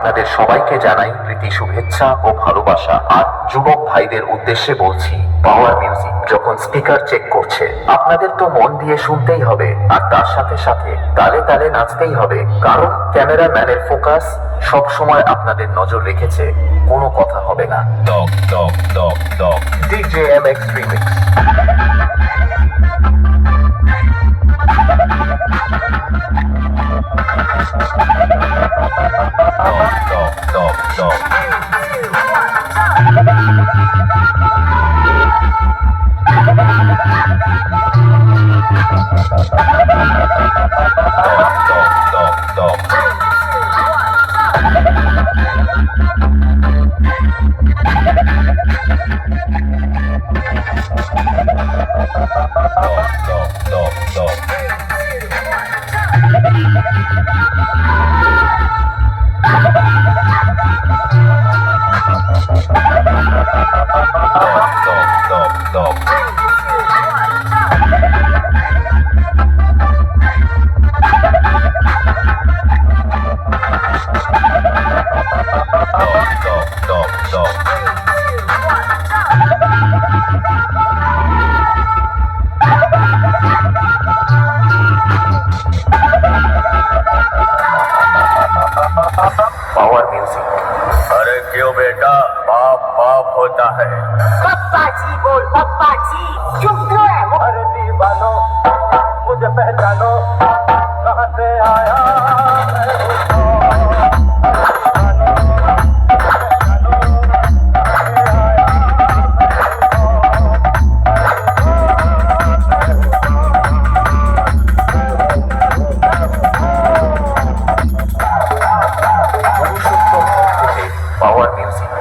আপনাদের সবাইকে জানাই প্রীতি শুভেচ্ছা ও ভালোবাসা। আর যুবক ভাইদের উদ্দেশ্যে বলছি, পাওয়ার মিউজিক যখন স্পিকার চেক করছে, আপনাদের তো মন দিয়ে শুনতেই হবে, আর তার সাথে সাথে তালে তালে নাচতেই হবে, কারণ ক্যামেরাম্যানের ফোকাস সব সময় আপনাদের নজর রেখেছে। কোনো কথা হবে না। Dog dog dog dog DJ MX remix. Dog, dog, dog. Power music. अरे क्यों बेटा, बाप बाप होता है। पप्पा जी बोल, पप्पा जी चुप क्यों है वो? अरे दीवानो, मुझे पहचानो, कहाँ से आया पावर म्यूजिक।